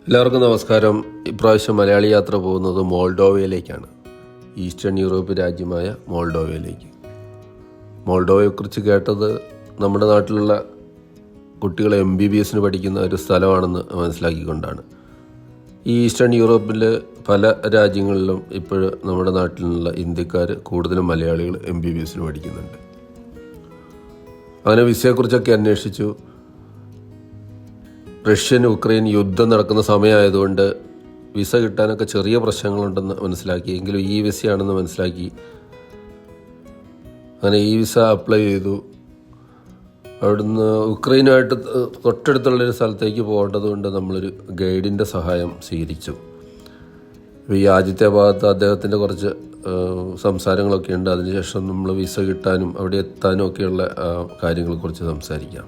എല്ലാവർക്കും നമസ്കാരം. ഇപ്രാവശ്യം മലയാളി യാത്ര പോകുന്നത് മോൾഡോവയിലേക്കാണ്. ഈസ്റ്റേൺ യൂറോപ്പ് രാജ്യമായ മോൾഡോവയിലേക്ക്. മോൾഡോവയെക്കുറിച്ച് കേട്ടത് നമ്മുടെ നാട്ടിലുള്ള കുട്ടികൾ MBBS പഠിക്കുന്ന ഒരു സ്ഥലമാണെന്ന് മനസ്സിലാക്കിക്കൊണ്ടാണ്. ഈ ഈസ്റ്റേൺ യൂറോപ്പിൽ പല രാജ്യങ്ങളിലും ഇപ്പോൾ നമ്മുടെ നാട്ടിലുള്ള ഇന്ത്യക്കാർ കൂടുതലും മലയാളികൾ MBBS പഠിക്കുന്നുണ്ട്. അങ്ങനെ വിസയെക്കുറിച്ചൊക്കെ അന്വേഷിച്ചു. റഷ്യൻ ഉക്രൈൻ യുദ്ധം നടക്കുന്ന സമയമായതുകൊണ്ട് വിസ കിട്ടാനൊക്കെ ചെറിയ പ്രശ്നങ്ങളുണ്ടെന്ന് മനസ്സിലാക്കി. എങ്കിലും ഈ വിസയാണെന്ന് മനസ്സിലാക്കി. അങ്ങനെ ഈ വിസ അപ്ലൈ ചെയ്തു. അവിടുന്ന് ഉക്രൈനുമായിട്ട് തൊട്ടടുത്തുള്ളൊരു സ്ഥലത്തേക്ക് പോകേണ്ടത് കൊണ്ട് നമ്മളൊരു ഗൈഡിൻ്റെ സഹായം സ്വീകരിച്ചു. ഈ ആദ്യത്തെ ഭാഗത്ത് അദ്ദേഹത്തിൻ്റെ കുറച്ച് സംസാരങ്ങളൊക്കെ ഉണ്ട്. അതിനുശേഷം നമ്മൾ വിസ കിട്ടാനും അവിടെ എത്താനും ഒക്കെയുള്ള കാര്യങ്ങളെക്കുറിച്ച് സംസാരിക്കാം.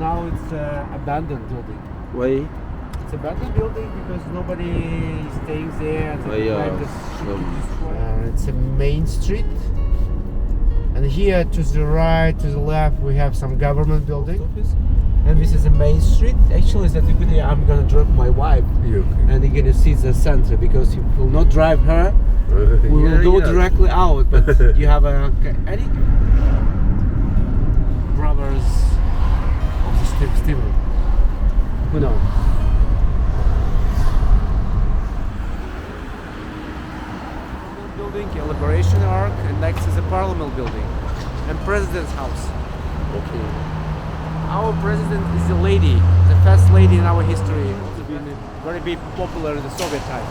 Now it's an abandoned building. Why? It's abandoned building because nobody is staying there. It's a main street, and here to the right, to the left, we have some government building. And this is a main street. Actually, I'm gonna drop my wife, and you're gonna see the center because you will not drive her. We will go directly out, but you have any brothers. Steven. Who knows? Building, a Liberation Arc, and next is a Parliament building and President's house. Okay. Our president is the lady, the first lady in our history. It's been very big, popular in the Soviet time.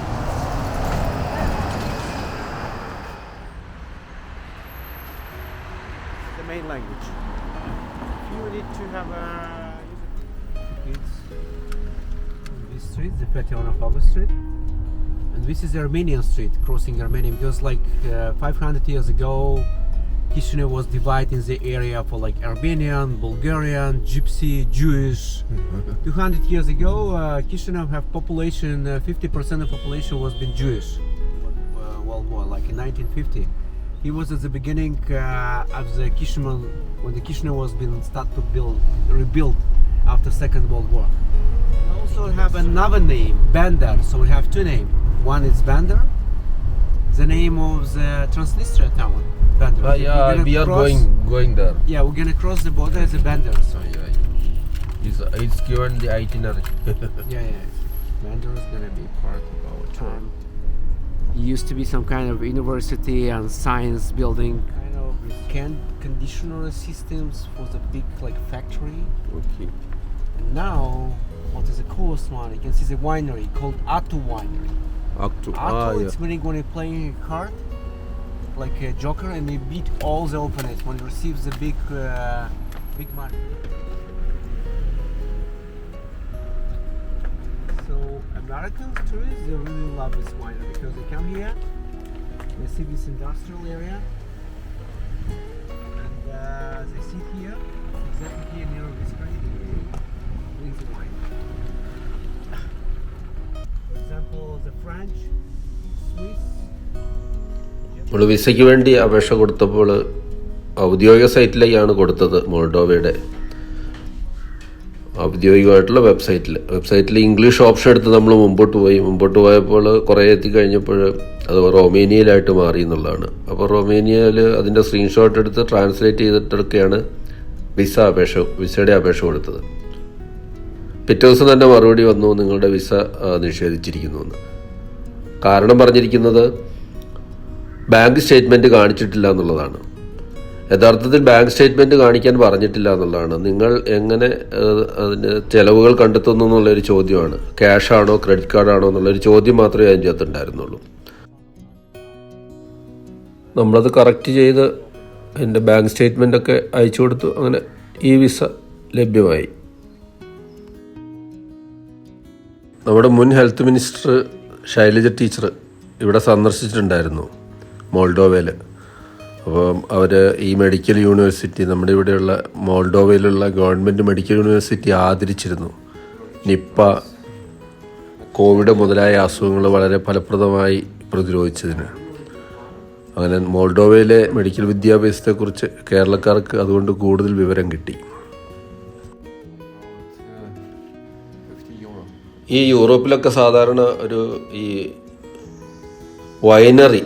The main language. You need to have a. This street, the Petionov Street, and this is Armenian street, crossing Armenia, because 500 years ago Chisinau was divided in the area for Armenian, Bulgarian, Gypsy, Jewish. 200 years ago Chisinau have population, 50% of population was been Jewish. World War, in 1950. He was at the beginning of the Chisinau, when the Chisinau was being started to rebuilt after Second World War. We also have another name, Bandar. So we have two names. One is Bandar, the name of the Transnistria town. Bandar. We are going there. Yeah, we're gonna cross the border as a Bandar. So It's given the itinerary. yeah. Bandar is gonna be part of our tour. It used to be some kind of university and science building. Kind of conditioner systems for the big factory. Okay. And now, what is the coolest one? You can see the winery called Atu Winery. Atu, it's when you're going to play a card, like a joker, and you beat all the opponents when you receive the big money. So Americans, tourists, they really love this winery because they come here, they see this industrial area, and they sit here, exactly here near this street. For example, the French, Swiss. നമ്മൾ വിസയ്ക്ക് വേണ്ടി അപേക്ഷ കൊടുത്തപ്പോൾ ഔദ്യോഗിക സൈറ്റിലേക്കാണ് കൊടുത്തത്. മോൾഡോവയുടെ ഔദ്യോഗികമായിട്ടുള്ള വെബ്സൈറ്റിൽ English option എടുത്ത് നമ്മൾ മുമ്പോട്ട് പോയപ്പോൾ കുറേ എത്തിക്കഴിഞ്ഞപ്പോൾ അത് റൊമേനിയയിലായിട്ട് മാറി എന്നുള്ളതാണ്. അപ്പോൾ റൊമേനിയയിൽ അതിൻ്റെ സ്ക്രീൻഷോട്ട് എടുത്ത് ട്രാൻസ്ലേറ്റ് ചെയ്തിട്ടൊക്കെയാണ് വിസയുടെ അപേക്ഷ കൊടുത്തത്. പിറ്റേ ദിവസം തന്നെ മറുപടി വന്നു, നിങ്ങളുടെ വിസ നിഷേധിച്ചിരിക്കുന്നു എന്ന്. കാരണം പറഞ്ഞിരിക്കുന്നത് ബാങ്ക് സ്റ്റേറ്റ്മെൻറ്റ് കാണിച്ചിട്ടില്ല എന്നുള്ളതാണ്. യഥാർത്ഥത്തിൽ ബാങ്ക് സ്റ്റേറ്റ്മെൻറ്റ് കാണിക്കാൻ പറഞ്ഞിട്ടില്ല എന്നുള്ളതാണ്. നിങ്ങൾ എങ്ങനെ അതിന് ചിലവുകൾ കണ്ടെത്തുന്നു എന്നുള്ളൊരു ചോദ്യമാണ്. ക്യാഷാണോ ക്രെഡിറ്റ് കാർഡാണോ എന്നുള്ളൊരു ചോദ്യം മാത്രമേ അതിൻ്റെ അകത്തുണ്ടായിരുന്നുള്ളൂ. നമ്മളത് കറക്റ്റ് ചെയ്ത് എൻ്റെ ബാങ്ക് സ്റ്റേറ്റ്മെൻറ്റൊക്കെ അയച്ചു കൊടുത്തു. അങ്ങനെ ഈ വിസ ലഭ്യമായി. നമ്മുടെ മുൻ ഹെൽത്ത് മിനിസ്റ്റർ ശൈലജ ടീച്ചർ ഇവിടെ സന്ദർശിച്ചിട്ടുണ്ടായിരുന്നു മോൾഡോവയിൽ. അപ്പോൾ അവർ ഈ മെഡിക്കൽ യൂണിവേഴ്സിറ്റി, നമ്മുടെ ഇവിടെയുള്ള മോൾഡോവയിലുള്ള ഗവൺമെൻറ് മെഡിക്കൽ യൂണിവേഴ്സിറ്റി ആദരിച്ചിരുന്നു. നിപ്പ, കോവിഡ് മുതലായ അസുഖങ്ങൾ വളരെ ഫലപ്രദമായി പ്രതിരോധിച്ചതിന്. അങ്ങനെ മോൾഡോവയിലെ മെഡിക്കൽ വിദ്യാഭ്യാസത്തെക്കുറിച്ച് കേരളക്കാർക്ക് അതുകൊണ്ട് കൂടുതൽ വിവരം കിട്ടി. ഈ യൂറോപ്പിലൊക്കെ സാധാരണ ഒരു ഈ വൈനറി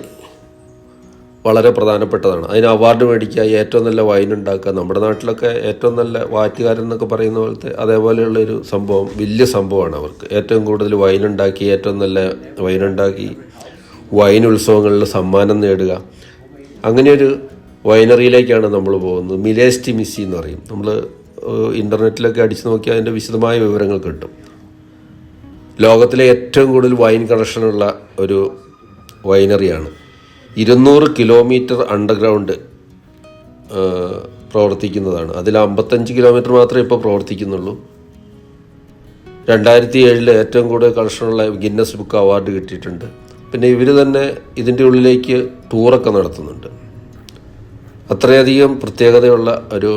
വളരെ പ്രധാനപ്പെട്ടതാണ്. അതിന് അവാർഡ് മേടിക്കുക, ഏറ്റവും നല്ല വൈൻ ഉണ്ടാക്കുക. നമ്മുടെ നാട്ടിലൊക്കെ ഏറ്റവും നല്ല വാറ്റുകാരൻ എന്നൊക്കെ പറയുന്ന പോലത്തെ അതേപോലെയുള്ളൊരു സംഭവം, വലിയ സംഭവമാണ് അവർക്ക്. ഏറ്റവും കൂടുതൽ വൈൻ ഉണ്ടാക്കി, ഏറ്റവും നല്ല വൈൻ ഉണ്ടാക്കി വൈൻ ഉത്സവങ്ങളിൽ സമ്മാനം നേടുക, അങ്ങനെയൊരു വൈനറിയിലേക്കാണ് നമ്മൾ പോകുന്നത്. മിലേസ്റ്റി മിസ്സി എന്ന് പറയും. നമ്മൾ ഇൻ്റർനെറ്റിലൊക്കെ അടിച്ചു നോക്കിയാൽ അതിൻ്റെ വിശദമായ വിവരങ്ങൾ കിട്ടും. ലോകത്തിലെ ഏറ്റവും കൂടുതൽ വൈൻ കളക്ഷനുള്ള ഒരു വൈനറിയാണ്. 200 കിലോമീറ്റർ അണ്ടർഗ്രൗണ്ട് പ്രവർത്തിക്കുന്നതാണ്. അതിൽ 55 കിലോമീറ്റർ മാത്രമേ ഇപ്പോൾ പ്രവർത്തിക്കുന്നുള്ളൂ. 2007 ഏറ്റവും കൂടുതൽ കളക്ഷനുള്ള ഗിന്നസ് ബുക്ക് അവാർഡ് കിട്ടിയിട്ടുണ്ട്. പിന്നെ ഇവർ തന്നെ ഇതിൻ്റെ ഉള്ളിലേക്ക് ടൂറൊക്കെ നടത്തുന്നുണ്ട്. അത്രയധികം പ്രത്യേകതയുള്ള ഒരു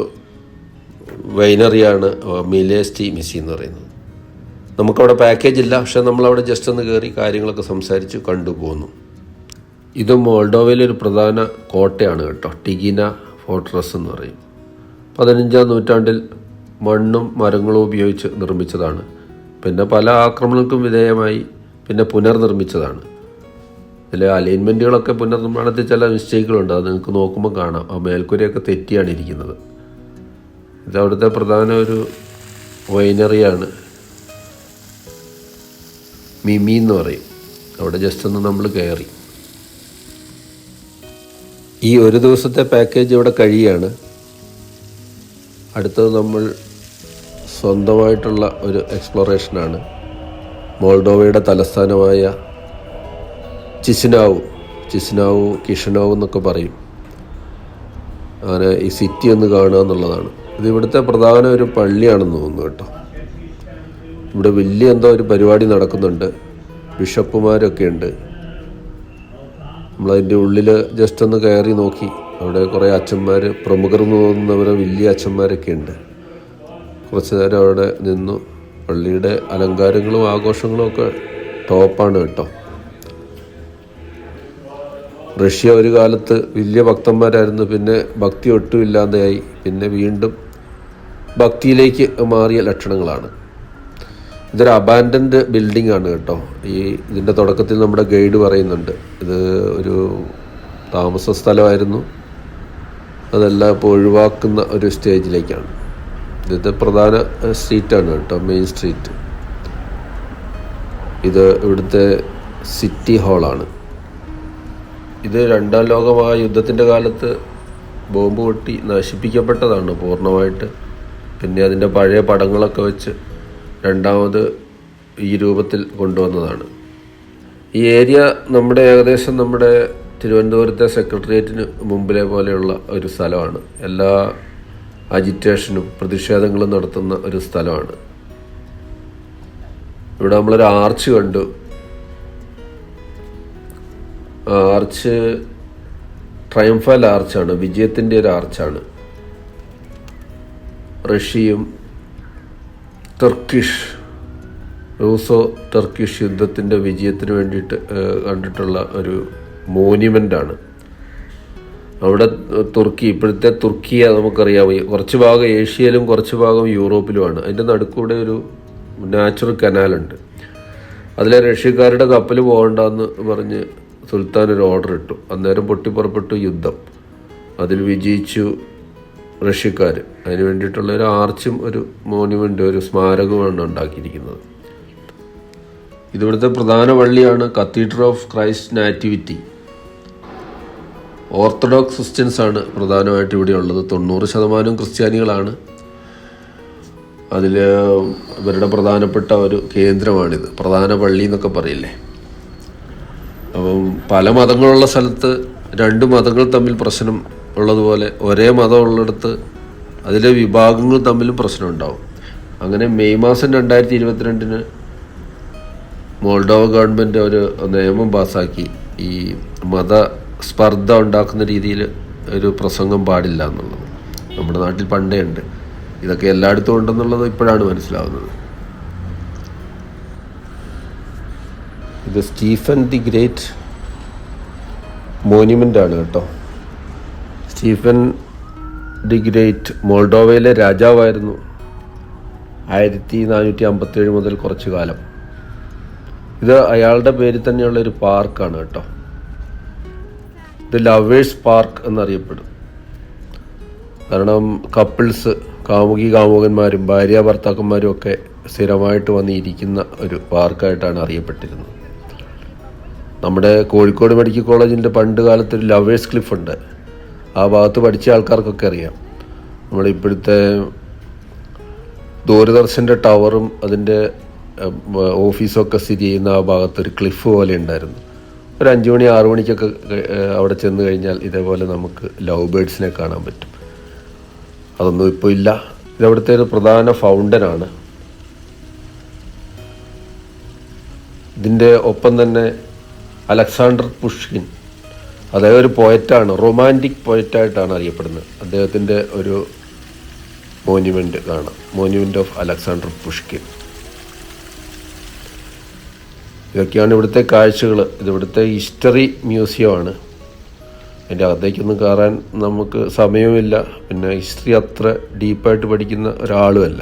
വൈനറിയാണ് മിലേസ്റ്റി മിസ്സി എന്ന് പറയുന്നത്. നമുക്കവിടെ പാക്കേജ് ഇല്ല, പക്ഷെ നമ്മളവിടെ ജസ്റ്റ് ഒന്ന് കയറി കാര്യങ്ങളൊക്കെ സംസാരിച്ച് കണ്ടുപോകുന്നു. ഇത് മോൾഡോവയിലെ ഒരു പ്രധാന കോട്ടയാണ് കേട്ടോ, ടിഗിന ഫോർട്രസ് എന്ന് പറയും. 15-ാം നൂറ്റാണ്ടിൽ മണ്ണും മരങ്ങളും ഉപയോഗിച്ച് നിർമ്മിച്ചതാണ്. പിന്നെ പല ആക്രമണങ്ങൾക്കും വിധേയമായി പിന്നെ പുനർനിർമ്മിച്ചതാണ്. ഇതിലെ അലൈൻമെൻറ്റുകളൊക്കെ പുനർനിർമ്മാണത്തിൽ ചില മിസ്റ്റേക്കുകളുണ്ട്, അത് നിങ്ങൾക്ക് നോക്കുമ്പോൾ കാണാം. ആ മേൽക്കൂരയൊക്കെ തെറ്റിയാണ് ഇരിക്കുന്നത്. ഇത് അവിടുത്തെ പ്രധാന ഒരു വൈനറിയാണ്, മിമി എന്ന് പറയും. അവിടെ ജസ്റ്റ് ഒന്ന് നമ്മൾ കയറി. ഈ ഒരു ദിവസത്തെ പാക്കേജ് ഇവിടെ കഴിയുകയാണ്. അടുത്തത് നമ്മൾ സ്വന്തമായിട്ടുള്ള ഒരു എക്സ്പ്ലോറേഷനാണ്. മോൾഡോവയുടെ തലസ്ഥാനമായ ചിസിനാവു കിഷനാവു എന്നൊക്കെ പറയും. അങ്ങനെ ഈ സിറ്റി ഒന്ന് കാണുക എന്നുള്ളതാണ്. ഇത് ഇവിടുത്തെ പ്രധാന ഒരു പള്ളിയാണെന്ന് തോന്നുന്നു കേട്ടോ. ഇവിടെ വലിയ എന്തോ ഒരു പരിപാടി നടക്കുന്നുണ്ട്, ബിഷപ്പുമാരൊക്കെ ഉണ്ട്. നമ്മളതിൻ്റെ ഉള്ളിൽ ജസ്റ്റ് ഒന്ന് കയറി നോക്കി. അവിടെ കുറേ അച്ഛന്മാർ, പ്രമുഖർന്ന് തോന്നുന്നവരെ വലിയ അച്ഛന്മാരൊക്കെ ഉണ്ട്. കുറച്ച് നേരം അവിടെ നിന്നു. പള്ളിയുടെ അലങ്കാരങ്ങളും ആഘോഷങ്ങളും ഒക്കെ ടോപ്പാണ് കേട്ടോ. റഷ്യ ഒരു കാലത്ത് വലിയ ഭക്തന്മാരായിരുന്നു, പിന്നെ ഭക്തി ഒട്ടും ഇല്ലാതെയായി, പിന്നെ വീണ്ടും ഭക്തിയിലേക്ക് മാറിയ ലക്ഷണങ്ങളാണ്. ഇതൊരു അബാൻഡൻഡ് ബിൽഡിംഗ് ആണ് കേട്ടോ. ഇതിൻ്റെ തുടക്കത്തിൽ നമ്മുടെ ഗൈഡ് പറയുന്നുണ്ട് ഇത് ഒരു താമസ സ്ഥലമായിരുന്നു, അതെല്ലാം ഇപ്പോൾ ഒഴിവാക്കുന്ന ഒരു സ്റ്റേജിലേക്കാണ്. ഇത് പ്രധാന സ്ട്രീറ്റാണ് കേട്ടോ, മെയിൻ സ്ട്രീറ്റ്. ഇത് ഇവിടുത്തെ സിറ്റി ഹാളാണ്. ഇത് 2ാം ലോക യുദ്ധത്തിൻ്റെ കാലത്ത് ബോംബ് പൊട്ടി നശിപ്പിക്കപ്പെട്ടതാണ് പൂർണ്ണമായിട്ട്. പിന്നെ അതിൻ്റെ പഴയ പടങ്ങളൊക്കെ വെച്ച് രണ്ടാമത് ഈ രൂപത്തിൽ കൊണ്ടുവന്നതാണ്. ഈ ഏരിയ ഏകദേശം നമ്മുടെ തിരുവനന്തപുരത്തെ സെക്രട്ടേറിയറ്റിന് മുമ്പിലെ പോലെയുള്ള ഒരു സ്ഥലമാണ്. എല്ലാ അജിറ്റേഷനും പ്രതിഷേധങ്ങളും നടത്തുന്ന ഒരു സ്ഥലമാണ്. ഇവിടെ നമ്മളൊരു ആർച്ച് കണ്ടു. ആർച്ച് ട്രയംഫൽ ആർച്ചാണ്, വിജയത്തിൻ്റെ ഒരു ആർച്ചാണ്. റഷ്യയും റൂസോ ടർക്കിഷ് യുദ്ധത്തിൻ്റെ വിജയത്തിന് വേണ്ടിയിട്ട് കണ്ടിട്ടുള്ള ഒരു മോന്യുമെൻ്റാണ്. അവിടെ ഇപ്പോഴത്തെ തുർക്കിയ നമുക്കറിയാം, കുറച്ച് ഭാഗം ഏഷ്യയിലും കുറച്ച് ഭാഗം യൂറോപ്പിലുമാണ്. അതിൻ്റെ നടുക്കൂടെ ഒരു നാച്ചുറൽ കനാലുണ്ട്. അതിലെ റഷ്യക്കാരുടെ കപ്പൽ പോകണ്ടെന്ന് പറഞ്ഞ് സുൽത്താൻ ഒരു ഓർഡർ ഇട്ടു. അന്നേരം പൊട്ടിപ്പുറപ്പെട്ടു യുദ്ധം. അതിൽ വിജയിച്ചു റഷ്യക്കാർ. അതിന് വേണ്ടിയിട്ടുള്ള ഒരു ആർച്ചും ഒരു മോന്യുമെൻ്റ്, ഒരു സ്മാരകമാണ് ഉണ്ടാക്കിയിരിക്കുന്നത്. ഇതിവിടുത്തെ പ്രധാന പള്ളിയാണ് cathedral of Christ nativity. Orthodox Christians ആണ് പ്രധാനമായിട്ട് ഇവിടെ ഉള്ളത്. 90% ക്രിസ്ത്യാനികളാണ്. അതിൽ ഇവരുടെ പ്രധാനപ്പെട്ട ഒരു കേന്ദ്രമാണിത്, പ്രധാന പള്ളി എന്നൊക്കെ പറയില്ലേ. അപ്പം പല മതങ്ങളുള്ള സ്ഥലത്ത് 2 മതങ്ങൾ തമ്മിൽ പ്രശ്നം ഉള്ളതുപോലെ ഒരേ മതം ഉള്ളിടത്ത് അതിലെ വിഭാഗങ്ങൾ തമ്മിലും പ്രശ്നം ഉണ്ടാവും. അങ്ങനെ മെയ് മാസം 2022 മോൾഡോവ ഗവൺമെൻറ് ഒരു നിയമം പാസ്സാക്കി. ഈ മതസ്പർദ്ധ ഉണ്ടാക്കുന്ന രീതിയിൽ ഒരു പ്രസംഗം പാടില്ല എന്നുള്ളത്. നമ്മുടെ നാട്ടിൽ പണ്ടേ ഉണ്ട്. ഇതൊക്കെ എല്ലായിടത്തും ഉണ്ടെന്നുള്ളത് ഇപ്പോഴാണ് മനസ്സിലാവുന്നത്. ഇത് സ്റ്റീഫൻ ദി ഗ്രേറ്റ് മോന്യുമെൻ്റ് ആണ് കേട്ടോ. സ്റ്റീഫൻ ദി ഗ്രേറ്റ് മോൾഡോവയിലെ രാജാവായിരുന്നു 1457 മുതൽ കുറച്ചു കാലം. ഇത് അയാളുടെ പേരിൽ തന്നെയുള്ള ഒരു പാർക്കാണ് കേട്ടോ. ഇത് ലവേഴ്സ് പാർക്ക് എന്നറിയപ്പെടും. കാരണം കപ്പിൾസ്, കാമുകന്മാരും ഭാര്യ ഭർത്താക്കന്മാരും ഒക്കെ സ്ഥിരമായിട്ട് വന്നിരിക്കുന്ന ഒരു പാർക്കായിട്ടാണ് അറിയപ്പെട്ടിരുന്നത്. നമ്മുടെ കോഴിക്കോട് മെഡിക്കൽ കോളേജിൻ്റെ പണ്ട് കാലത്തൊരു ലവേഴ്സ് ക്ലിഫ് ഉണ്ട്. ആ ഭാഗത്ത് പഠിച്ച ആൾക്കാർക്കൊക്കെ അറിയാം. നമ്മളിപ്പോഴത്തെ ദൂരദർശൻ്റെ ടവറും അതിൻ്റെ ഓഫീസൊക്കെ സ്ഥിതി ചെയ്യുന്ന ആ ഭാഗത്തൊരു ക്ലിഫ് പോലെ ഉണ്ടായിരുന്നു. ഒരു 5 മണി 6 മണിക്കൊക്കെ അവിടെ ചെന്ന് കഴിഞ്ഞാൽ ഇതേപോലെ നമുക്ക് ലവ് ബേഡ്സിനെ കാണാൻ പറ്റും. അതൊന്നും ഇപ്പോൾ ഇല്ല. ഇതവിടുത്തെ ഒരു പ്രധാന ഫൗണ്ടനാണ്. ഇതിൻ്റെ ഒപ്പം തന്നെ അലക്സാണ്ടർ പുഷ്കിൻ, അദ്ദേഹം ഒരു പോയറ്റാണ്, റൊമാൻറ്റിക് പോയറ്റായിട്ടാണ് അറിയപ്പെടുന്നത്. അദ്ദേഹത്തിൻ്റെ ഒരു മോന്യുമെൻ്റ് കാണാം, മോന്യുമെൻ്റ് ഓഫ് അലക്സാണ്ടർ പുഷ്കിൻ. ഇതൊക്കെയാണ് ഇവിടുത്തെ കാഴ്ചകൾ. ഇതിവിടുത്തെ ഹിസ്റ്ററി മ്യൂസിയമാണ്. അതിൻ്റെ അകത്തേക്കൊന്നും കയറാൻ നമുക്ക് സമയവുമില്ല. പിന്നെ ഹിസ്റ്ററി അത്ര ഡീപ്പായിട്ട് പഠിക്കുന്ന ഒരാളുമല്ല.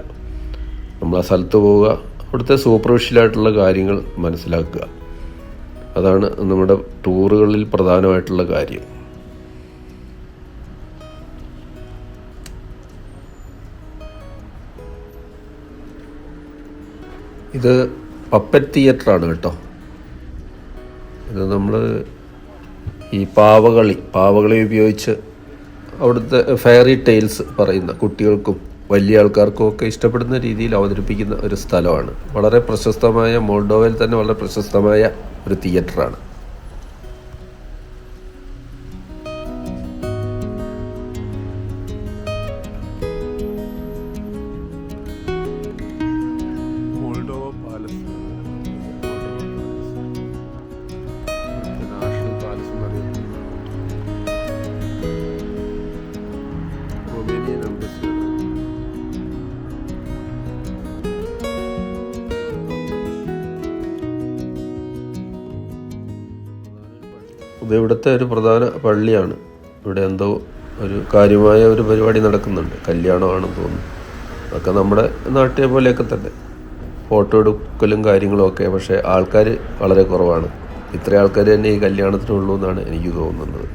നമ്മൾ ആ സ്ഥലത്ത് പോവുക, അവിടുത്തെ സൂപ്പർഫിഷ്യലായിട്ടുള്ള കാര്യങ്ങൾ മനസ്സിലാക്കുക. അതാണ് നമ്മുടെ ടൂറുകളിൽ പ്രധാനമായിട്ടുള്ള കാര്യം. ഇത് പപ്പറ്റ് തിയേറ്ററാണ് കേട്ടോ. ഇത് നമ്മൾ ഈ പാവകളി ഉപയോഗിച്ച് അവിടുത്തെ ഫെയറി ടെയിൽസ് പറയുന്ന കുട്ടികൾക്കും വലിയ ആൾക്കാർക്കും ഒക്കെ ഇഷ്ടപ്പെടുന്ന രീതിയിൽ അവതരിപ്പിക്കുന്ന ഒരു സ്ഥലമാണ്. വളരെ പ്രശസ്തമായ, മോൾഡോവയിൽ തന്നെ വളരെ പ്രശസ്തമായ ഒരു തിയേറ്ററാണ്. ഇത് ഇവിടുത്തെ ഒരു പ്രധാന പള്ളിയാണ്. ഇവിടെ എന്തോ ഒരു കാര്യമായ ഒരു പരിപാടി നടക്കുന്നുണ്ട്, കല്യാണമാണെന്ന് തോന്നുന്നു. അതൊക്കെ നമ്മുടെ നാട്ടിലെ പോലെയൊക്കെ തന്നെ, ഫോട്ടോ എടുക്കലും കാര്യങ്ങളുമൊക്കെ. പക്ഷേ ആൾക്കാർ വളരെ കുറവാണ്. ഇത്ര ആൾക്കാർ തന്നെ ഈ കല്യാണത്തിനുള്ളൂ എന്നാണ് എനിക്ക് തോന്നുന്നത്.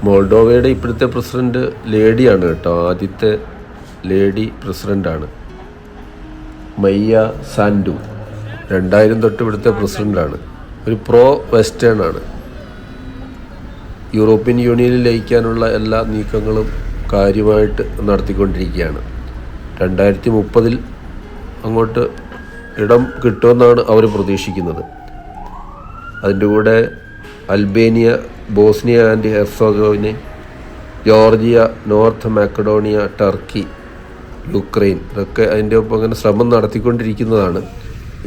മോൾഡോവയുടെ ഇപ്പോഴത്തെ പ്രസിഡന്റ് ലേഡിയാണ് കേട്ടോ. ആദ്യത്തെ ലേഡി പ്രസിഡൻ്റാണ് മയ്യ സാൻഡു. 2000 തൊട്ട് ഇവിടുത്തെ പ്രസിഡൻ്റാണ്. ഒരു പ്രോ വെസ്റ്റേൺ ആണ്. യൂറോപ്യൻ യൂണിയനിൽ ലയിക്കാനുള്ള എല്ലാ നീക്കങ്ങളും കാര്യമായിട്ട് നടത്തിക്കൊണ്ടിരിക്കുകയാണ്. 2030 അങ്ങോട്ട് ഇടം കിട്ടുമെന്നാണ് അവർ പ്രതീക്ഷിക്കുന്നത്. അതിൻ്റെ കൂടെ Albania, Bosnia and Herzegovina, Georgia, North Macedonia, Turkey, Ukraine, ഇതൊക്കെ അതിൻ്റെ ഒപ്പം അങ്ങനെ ശ്രമം നടത്തിക്കൊണ്ടിരിക്കുന്നതാണ്.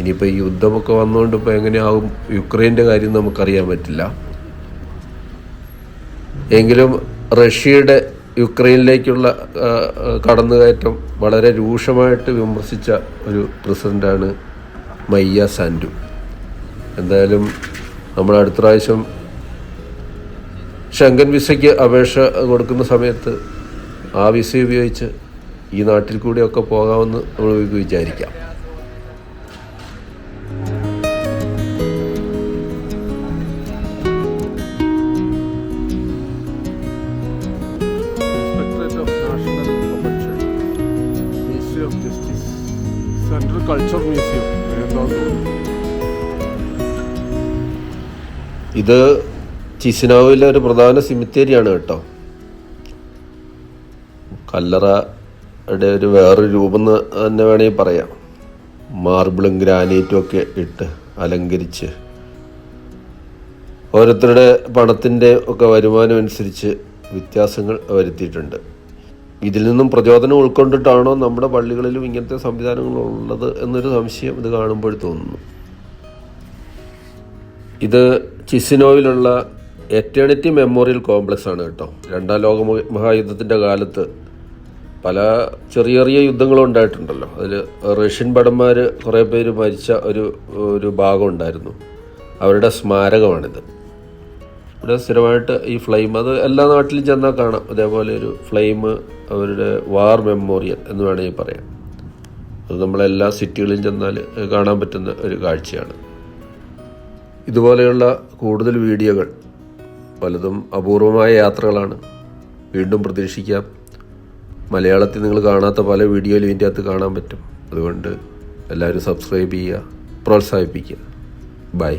ഇനിയിപ്പോൾ ഈ യുദ്ധമൊക്കെ വന്നുകൊണ്ട് ഇപ്പോൾ എങ്ങനെയാവും യുക്രൈൻ്റെ കാര്യം നമുക്കറിയാൻ പറ്റില്ല. എങ്കിലും റഷ്യയുടെ യുക്രൈനിലേക്കുള്ള കടന്നുകയറ്റം വളരെ രൂക്ഷമായിട്ട് വിമർശിച്ച ഒരു പ്രസിഡൻ്റാണ് മയ്യ സാൻഡു. എന്തായാലും നമ്മൾ അടുത്ത പ്രാവശ്യം ഷെങ്കൻ വിസയ്ക്ക് അപേക്ഷ കൊടുക്കുന്ന സമയത്ത് ആ വിസ ഉപയോഗിച്ച് ഈ നാട്ടിൽ കൂടിയൊക്കെ പോകാമെന്ന് നമ്മൾ വിചാരിക്കാം. കൾച്ചർ മ്യൂസിയം ഇത് ചിസിനാവിലെ ഒരു പ്രധാന സിമിത്തേരിയാണ് കേട്ടോ. കല്ലറയുടെ ഒരു വേറൊരു രൂപം എന്ന് തന്നെ വേണമെങ്കിൽ പറയാം. മാർബിളും ഗ്രാനൈറ്റും ഒക്കെ ഇട്ട് അലങ്കരിച്ച് ഓരോരുത്തരുടെ പണത്തിൻ്റെ ഒക്കെ വരുമാനം അനുസരിച്ച് വ്യത്യാസങ്ങൾ വരുത്തിയിട്ടുണ്ട്. ഇതിൽ നിന്നും പ്രചോദനം ഉൾക്കൊണ്ടിട്ടാണോ നമ്മുടെ പള്ളികളിലും ഇങ്ങനത്തെ സംവിധാനങ്ങളുള്ളത് എന്നൊരു സംശയം ഇത് കാണുമ്പോൾ തോന്നുന്നു. ഇത് ചിസിനോവിലുള്ള എറ്റേണിറ്റി മെമ്മോറിയൽ കോംപ്ലക്സ് ആണ് കേട്ടോ. 2ാം ലോക മഹായുദ്ധത്തിൻ്റെ കാലത്ത് പല ചെറിയ ചെറിയ യുദ്ധങ്ങളും ഉണ്ടായിട്ടുണ്ടല്ലോ. അതിൽ റഷ്യൻ ഭടന്മാർ കുറേ പേര് മരിച്ച ഒരു ഭാഗം ഉണ്ടായിരുന്നു. അവരുടെ സ്മാരകമാണിത്. ഇവിടെ സ്ഥിരമായിട്ട് ഈ ഫ്ലെയിം, അത് എല്ലാ നാട്ടിലും ചെന്നാൽ കാണാം. അതേപോലെ ഒരു ഫ്ലെയിം, അവരുടെ വാർ മെമ്മോറിയൽ എന്ന് വേണമെങ്കിൽ പറയാം. അത് നമ്മളെല്ലാ സിറ്റികളിലും ചെന്നാൽ കാണാൻ പറ്റുന്ന ഒരു കാഴ്ചയാണ്. ഇതുപോലെയുള്ള കൂടുതൽ വീഡിയോകൾ, പലതും അപൂർവമായ യാത്രകളാണ്, വീണ്ടും പ്രതീക്ഷിക്കാം. മലയാളത്തിൽ നിങ്ങൾ കാണാത്ത പല വീഡിയോയിലും ഇതിൻ്റെ അകത്ത് കാണാൻ പറ്റും. അതുകൊണ്ട് എല്ലാവരും സബ്സ്ക്രൈബ് ചെയ്യുക, പ്രോത്സാഹിപ്പിക്കുക. ബൈ.